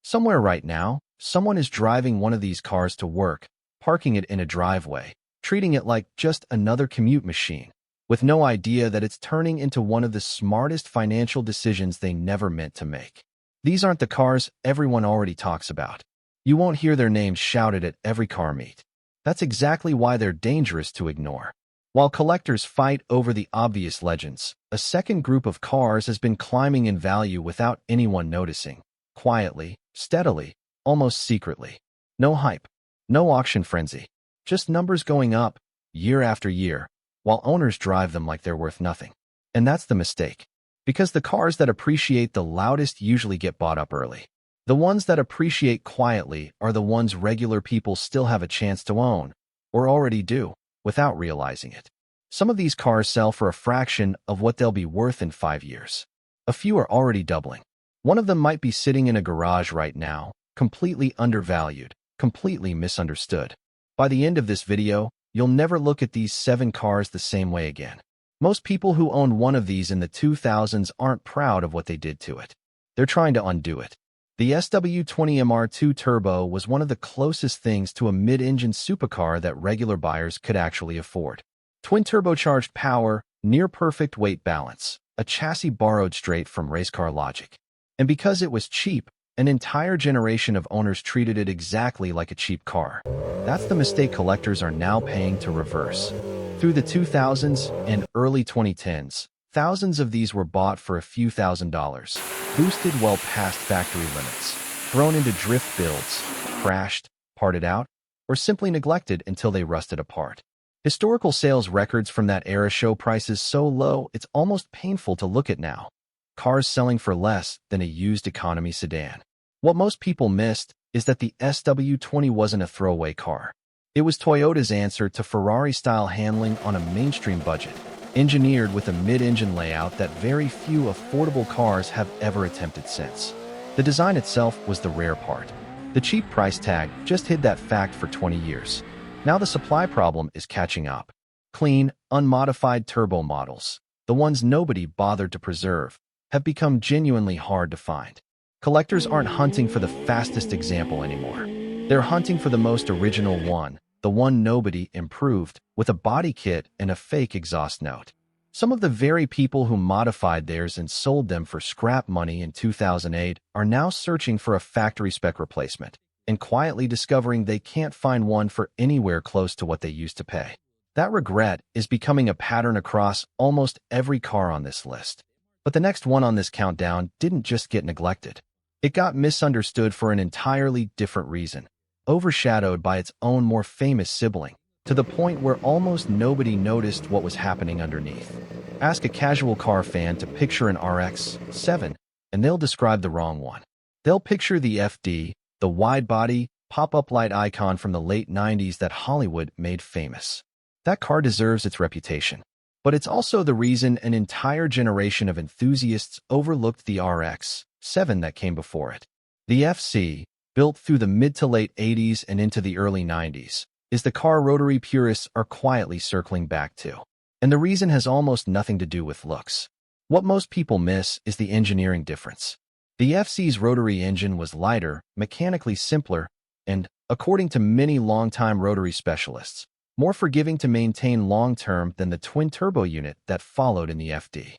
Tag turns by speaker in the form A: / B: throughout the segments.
A: Somewhere right now, someone is driving one of these cars to work, parking it in a driveway, treating it like just another commute machine, with no idea that it's turning into one of the smartest financial decisions they never meant to make. These aren't the cars everyone already talks about. You won't hear their names shouted at every car meet. That's exactly why they're dangerous to ignore. While collectors fight over the obvious legends, a second group of cars has been climbing in value without anyone noticing. Quietly, steadily, almost secretly. No hype, no auction frenzy, just numbers going up, year after year, while owners drive them like they're worth nothing. And that's the mistake. Because the cars that appreciate the loudest usually get bought up early. The ones that appreciate quietly are the ones regular people still have a chance to own, or already do, without realizing it. Some of these cars sell for a fraction of what they'll be worth in 5 years. A few are already doubling. One of them might be sitting in a garage right now, completely undervalued, completely misunderstood. By the end of this video, you'll never look at these 7 cars the same way again. Most people who owned one of these in the 2000s aren't proud of what they did to it. They're trying to undo it. The SW20 MR2 Turbo was one of the closest things to a mid-engine supercar that regular buyers could actually afford. Twin turbocharged power, near-perfect weight balance, a chassis borrowed straight from race car logic. And because it was cheap, an entire generation of owners treated it exactly like a cheap car. That's the mistake collectors are now paying to reverse. Through the 2000s and early 2010s, thousands of these were bought for a few $1,000s, boosted well past factory limits, thrown into drift builds, crashed, parted out, or simply neglected until they rusted apart. Historical sales records from that era show prices so low it's almost painful to look at now. Cars selling for less than a used economy sedan. What most people missed is that the SW20 wasn't a throwaway car. It was Toyota's answer to Ferrari-style handling on a mainstream budget, engineered with a mid-engine layout that very few affordable cars have ever attempted since. The design itself was the rare part. The cheap price tag just hid that fact for 20 years. Now the supply problem is catching up. Clean, unmodified turbo models, the ones nobody bothered to preserve, have become genuinely hard to find. Collectors aren't hunting for the fastest example anymore. They're hunting for the most original one, the one nobody improved, with a body kit and a fake exhaust note. Some of the very people who modified theirs and sold them for scrap money in 2008 are now searching for a factory-spec replacement and quietly discovering they can't find one for anywhere close to what they used to pay. That regret is becoming a pattern across almost every car on this list. But the next one on this countdown didn't just get neglected. It got misunderstood for an entirely different reason, overshadowed by its own more famous sibling, to the point where almost nobody noticed what was happening underneath. Ask a casual car fan to picture an RX-7, and they'll describe the wrong one. They'll picture the FD, the wide-body, pop-up light icon from the late 90s that Hollywood made famous. That car deserves its reputation. But it's also the reason an entire generation of enthusiasts overlooked the RX-7 that came before it. The FC, built through the mid to late 80s and into the early 90s, is the car rotary purists are quietly circling back to. And the reason has almost nothing to do with looks. What most people miss is the engineering difference. The FC's rotary engine was lighter, mechanically simpler, and, according to many longtime rotary specialists, more forgiving to maintain long-term than the twin-turbo unit that followed in the FD.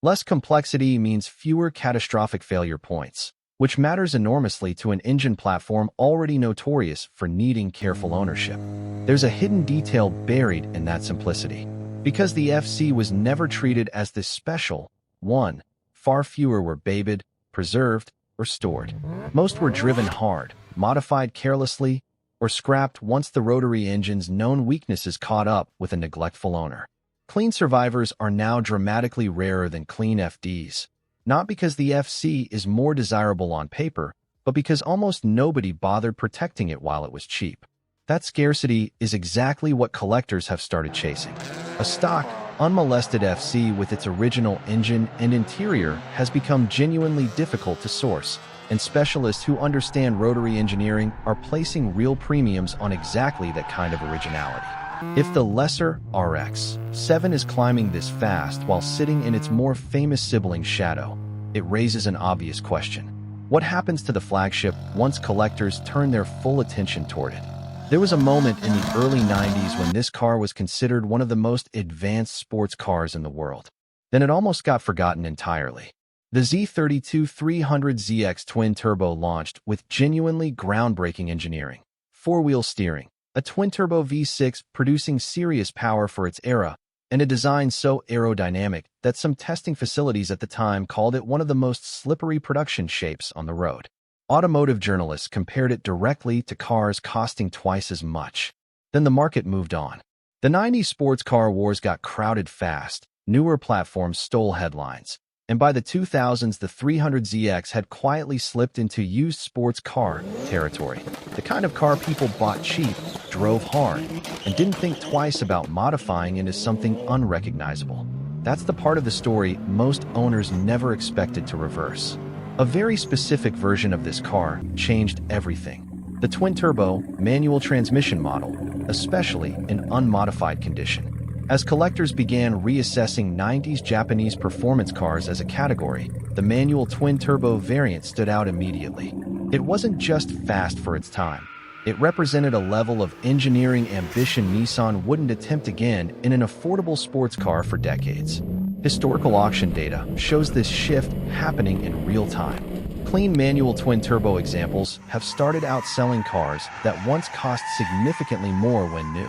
A: Less complexity means fewer catastrophic failure points, which matters enormously to an engine platform already notorious for needing careful ownership. There's a hidden detail buried in that simplicity. Because the FC was never treated as this special one, far fewer were babied, preserved, or stored. Most were driven hard, modified carelessly, or scrapped once the rotary engine's known weaknesses caught up with a neglectful owner. Clean survivors are now dramatically rarer than clean FDs, not because the FC is more desirable on paper, but because almost nobody bothered protecting it while it was cheap. That scarcity is exactly what collectors have started chasing. A stock, unmolested FC with its original engine and interior has become genuinely difficult to source, and specialists who understand rotary engineering are placing real premiums on exactly that kind of originality. If the lesser RX-7 is climbing this fast while sitting in its more famous sibling's shadow, it raises an obvious question. What happens to the flagship once collectors turn their full attention toward it? There was a moment in the early 90s when this car was considered one of the most advanced sports cars in the world. Then it almost got forgotten entirely. The Z32-300ZX twin-turbo launched with genuinely groundbreaking engineering, four-wheel steering, a twin-turbo V6 producing serious power for its era, and a design so aerodynamic that some testing facilities at the time called it one of the most slippery production shapes on the road. Automotive journalists compared it directly to cars costing twice as much. Then the market moved on. The 90s sports car wars got crowded fast, newer platforms stole headlines, and by the 2000s the 300ZX had quietly slipped into used sports car territory, the kind of car people bought cheap, drove hard, and didn't think twice about modifying into something unrecognizable. That's the part of the story most owners never expected to reverse. A very specific version of this car changed everything. The twin-turbo, manual transmission model, especially in unmodified condition. As collectors began reassessing 90s Japanese performance cars as a category, the manual twin-turbo variant stood out immediately. It wasn't just fast for its time. It represented a level of engineering ambition Nissan wouldn't attempt again in an affordable sports car for decades. Historical auction data shows this shift happening in real time. Clean manual twin-turbo examples have started outselling cars that once cost significantly more when new,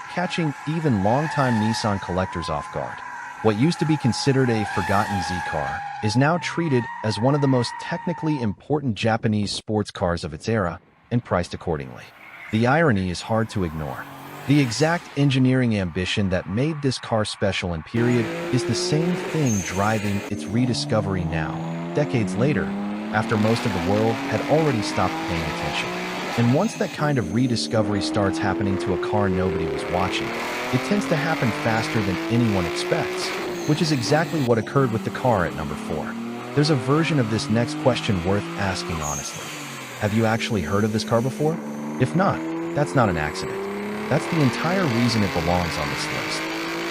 A: catching even longtime Nissan collectors off guard. What used to be considered a forgotten Z car is now treated as one of the most technically important Japanese sports cars of its era and priced accordingly. The irony is hard to ignore. The exact engineering ambition that made this car special and period is the same thing driving its rediscovery now, decades later, after most of the world had already stopped paying attention. And once that kind of rediscovery starts happening to a car nobody was watching, it tends to happen faster than anyone expects, which is exactly what occurred with the car at number 4. There's a version of this next question worth asking honestly. Have you actually heard of this car before? If not, that's not an accident. That's the entire reason it belongs on this list.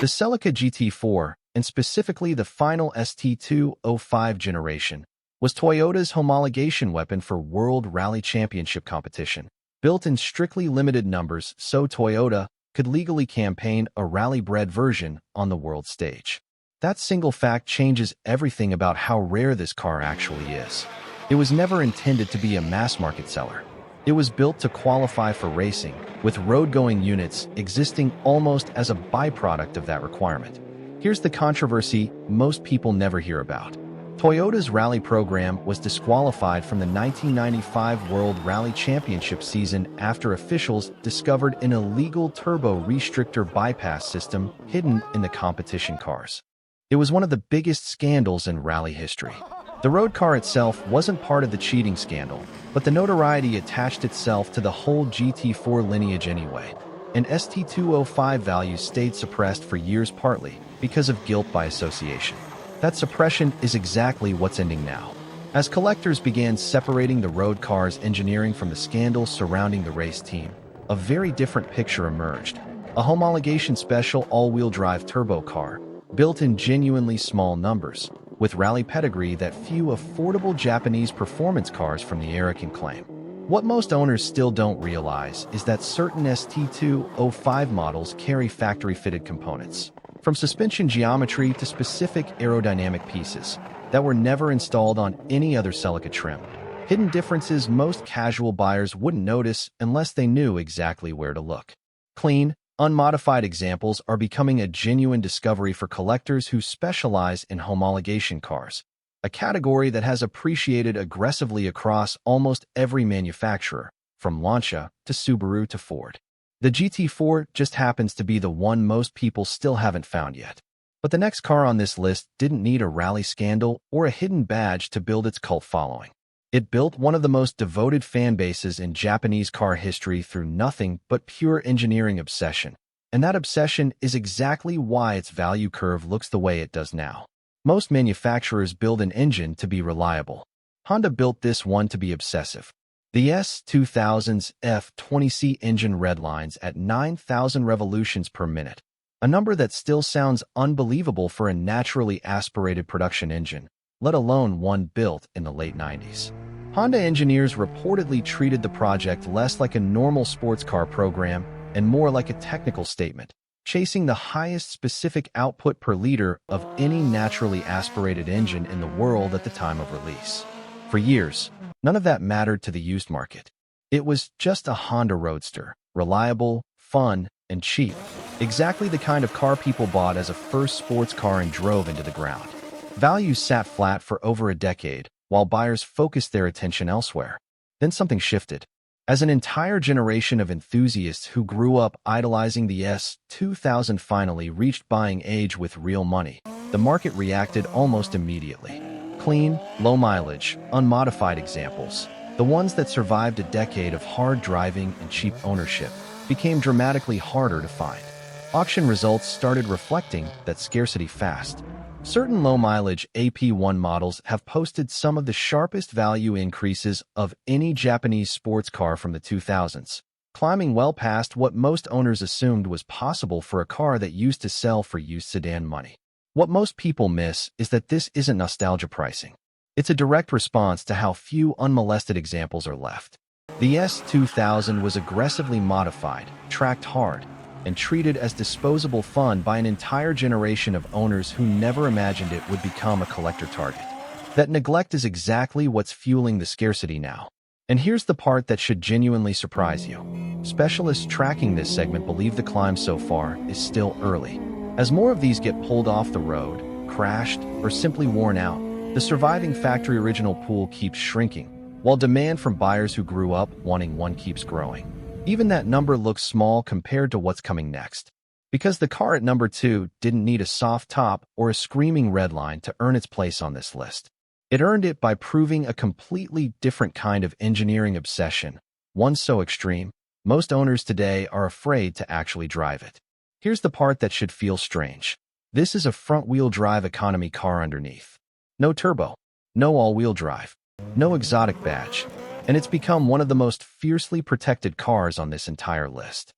A: The Celica GT-Four, and specifically the final ST205 generation, was Toyota's homologation weapon for World Rally Championship competition, built in strictly limited numbers so Toyota could legally campaign a rally-bred version on the world stage. That single fact changes everything about how rare this car actually is. It was never intended to be a mass-market seller. It was built to qualify for racing, with road-going units existing almost as a byproduct of that requirement. Here's the controversy most people never hear about. Toyota's rally program was disqualified from the 1995 World Rally Championship season after officials discovered an illegal turbo restrictor bypass system hidden in the competition cars. It was one of the biggest scandals in rally history. The road car itself wasn't part of the cheating scandal, but the notoriety attached itself to the whole GT4 lineage anyway, and ST205 values stayed suppressed for years partly because of guilt by association. That suppression is exactly what's ending now. As collectors began separating the road car's engineering from the scandals surrounding the race team, a very different picture emerged. A homologation special all-wheel drive turbo car, built in genuinely small numbers, with rally pedigree that few affordable Japanese performance cars from the era can claim. What most owners still don't realize is that certain ST205 models carry factory-fitted components, from suspension geometry to specific aerodynamic pieces, that were never installed on any other Celica trim. Hidden differences most casual buyers wouldn't notice unless they knew exactly where to look. Clean, unmodified examples are becoming a genuine discovery for collectors who specialize in homologation cars, a category that has appreciated aggressively across almost every manufacturer, from Lancia to Subaru to Ford. The GT4 just happens to be the one most people still haven't found yet. But the next car on this list didn't need a rally scandal or a hidden badge to build its cult following. It built one of the most devoted fan bases in Japanese car history through nothing but pure engineering obsession. And that obsession is exactly why its value curve looks the way it does now. Most manufacturers build an engine to be reliable. Honda built this one to be obsessive. The S2000's F20C engine redlines at 9,000 revolutions per minute, a number that still sounds unbelievable for a naturally aspirated production engine, let alone one built in the late 90s. Honda engineers reportedly treated the project less like a normal sports car program and more like a technical statement, chasing the highest specific output per liter of any naturally aspirated engine in the world at the time of release. For years, none of that mattered to the used market. It was just a Honda Roadster, reliable, fun, and cheap. Exactly the kind of car people bought as a first sports car and drove into the ground. Values sat flat for over a decade, while buyers focused their attention elsewhere. Then something shifted. As an entire generation of enthusiasts who grew up idolizing the S2000 finally reached buying age with real money, the market reacted almost immediately. Clean, low mileage, unmodified examples, the ones that survived a decade of hard driving and cheap ownership, became dramatically harder to find. Auction results started reflecting that scarcity fast. Certain low-mileage AP1 models have posted some of the sharpest value increases of any Japanese sports car from the 2000s, climbing well past what most owners assumed was possible for a car that used to sell for used sedan money. What most people miss is that this isn't nostalgia pricing. It's a direct response to how few unmolested examples are left. The S2000 was aggressively modified, tracked hard, and treated as disposable fun by an entire generation of owners who never imagined it would become a collector target. That neglect is exactly what's fueling the scarcity now. And here's the part that should genuinely surprise you. Specialists tracking this segment believe the climb so far is still early. As more of these get pulled off the road, crashed, or simply worn out, the surviving factory original pool keeps shrinking, while demand from buyers who grew up wanting one keeps growing. Even that number looks small compared to what's coming next. Because the car at number 2 didn't need a soft top or a screaming red line to earn its place on this list. It earned it by proving a completely different kind of engineering obsession, one so extreme, most owners today are afraid to actually drive it. Here's the part that should feel strange. This is a front-wheel drive economy car underneath. No turbo, no all-wheel drive, no exotic badge, and it's become one of the most fiercely protected cars on this entire list.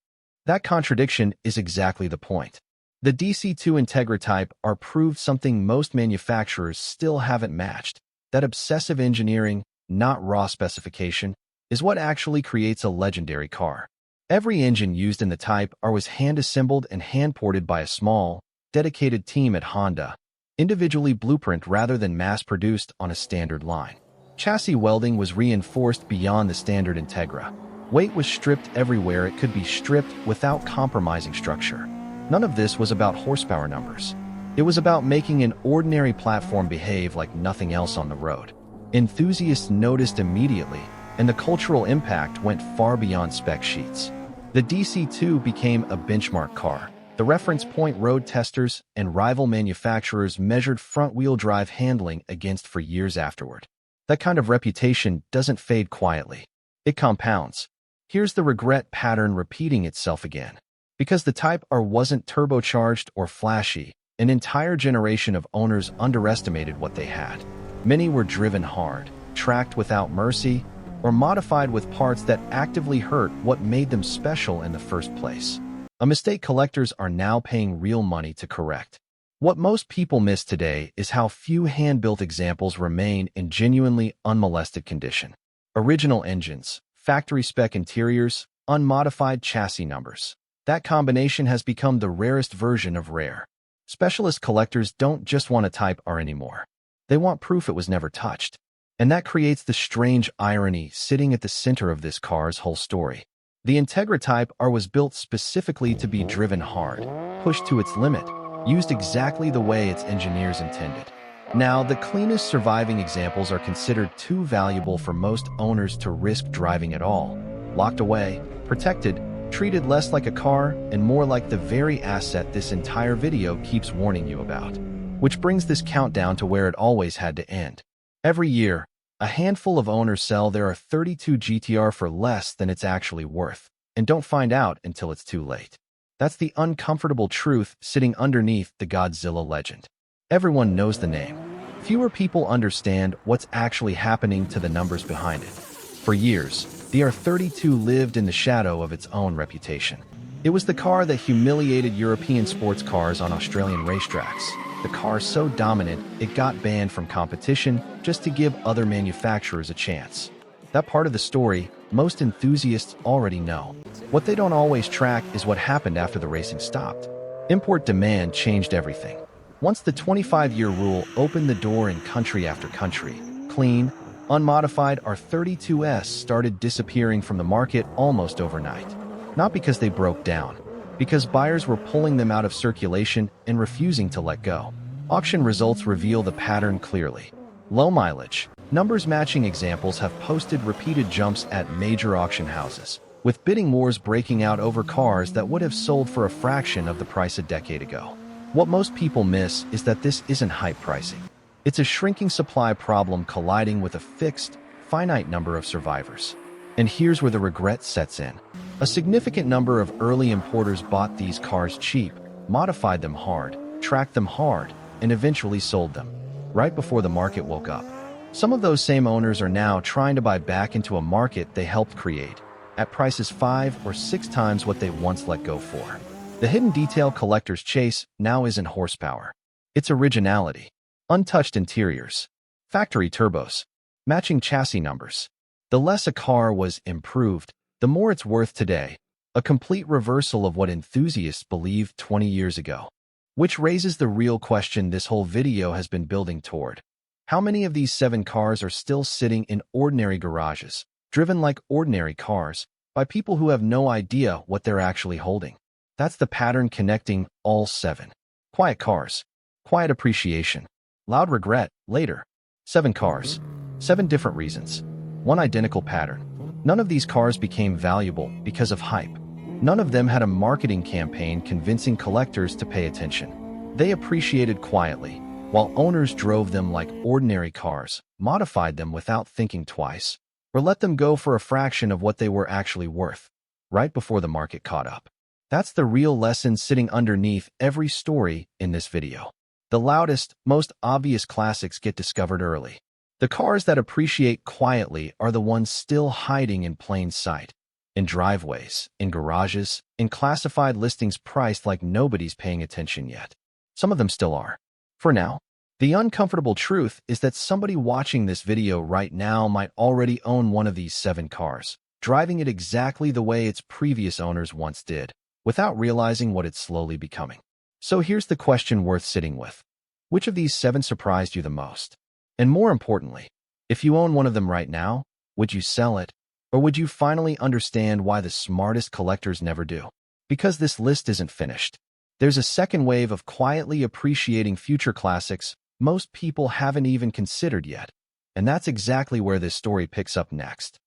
A: That contradiction is exactly the point. The DC2 Integra Type R proved something most manufacturers still haven't matched. That obsessive engineering, not raw specification, is what actually creates a legendary car. Every engine used in the Type R was hand-assembled and hand-ported by a small, dedicated team at Honda, individually blueprint rather than mass-produced on a standard line. Chassis welding was reinforced beyond the standard Integra. Weight was stripped everywhere it could be stripped without compromising structure. None of this was about horsepower numbers. It was about making an ordinary platform behave like nothing else on the road. Enthusiasts noticed immediately, and the cultural impact went far beyond spec sheets. The DC2 became a benchmark car. The reference point road testers and rival manufacturers measured front-wheel drive handling against for years afterward. That kind of reputation doesn't fade quietly. It compounds. Here's the regret pattern repeating itself again. Because the Type R wasn't turbocharged or flashy, an entire generation of owners underestimated what they had. Many were driven hard, tracked without mercy, or modified with parts that actively hurt what made them special in the first place. A mistake collectors are now paying real money to correct. What most people miss today is how few hand-built examples remain in genuinely unmolested condition. Original engines, factory-spec interiors, unmodified chassis numbers. That combination has become the rarest version of rare. Specialist collectors don't just want a Type R anymore. They want proof it was never touched. And that creates the strange irony sitting at the center of this car's whole story. The Integra Type R was built specifically to be driven hard, pushed to its limit, used exactly the way its engineers intended. Now, the cleanest surviving examples are considered too valuable for most owners to risk driving at all. Locked away, protected, treated less like a car and more like the very asset this entire video keeps warning you about. Which brings this countdown to where it always had to end. Every year, a handful of owners sell their R32 GT-R for less than it's actually worth, and don't find out until it's too late. That's the uncomfortable truth sitting underneath the Godzilla legend. Everyone knows the name. Fewer people understand what's actually happening to the numbers behind it. For years, the R32 lived in the shadow of its own reputation. It was the car that humiliated European sports cars on Australian racetracks. the car so dominant it got banned from competition just to give other manufacturers a chance. That part of the story, most enthusiasts already know. What they don't always track is what happened after the racing stopped. Import demand changed everything. Once the 25-year rule opened the door in country after country, clean, unmodified R32s started disappearing from the market almost overnight. Not because they broke down, because buyers were pulling them out of circulation and refusing to let go. Auction results reveal the pattern clearly. Low mileage, numbers-matching examples have posted repeated jumps at major auction houses, with bidding wars breaking out over cars that would have sold for a fraction of the price a decade ago. What most people miss is that this isn't hype pricing. It's a shrinking supply problem colliding with a fixed, finite number of survivors. And here's where the regret sets in. A significant number of early importers bought these cars cheap, modified them hard, tracked them hard, and eventually sold them, right before the market woke up. Some of those same owners are now trying to buy back into a market they helped create, at prices 5 or 6 times what they once let go for. The hidden detail collectors chase now isn't horsepower. It's originality. Untouched interiors, factory turbos, matching chassis numbers. The less a car was improved, the more it's worth today, a complete reversal of what enthusiasts believed 20 years ago. Which raises the real question this whole video has been building toward. How many of these 7 cars are still sitting in ordinary garages, driven like ordinary cars, by people who have no idea what they're actually holding? That's the pattern connecting all 7. Quiet cars, quiet appreciation, loud regret, later. 7 cars, 7 different reasons. One identical pattern. None of these cars became valuable because of hype. None of them had a marketing campaign convincing collectors to pay attention. They appreciated quietly, while owners drove them like ordinary cars, modified them without thinking twice, or let them go for a fraction of what they were actually worth, right before the market caught up. That's the real lesson sitting underneath every story in this video. The loudest, most obvious classics get discovered early. The cars that appreciate quietly are the ones still hiding in plain sight. In driveways, in garages, in classified listings priced like nobody's paying attention yet. Some of them still are. For now, the uncomfortable truth is that somebody watching this video right now might already own one of these 7 cars, driving it exactly the way its previous owners once did, without realizing what it's slowly becoming. So here's the question worth sitting with. Which of these 7 surprised you the most? And more importantly, if you own one of them right now, would you sell it? Or would you finally understand why the smartest collectors never do? Because this list isn't finished. There's a second wave of quietly appreciating future classics most people haven't even considered yet. And that's exactly where this story picks up next.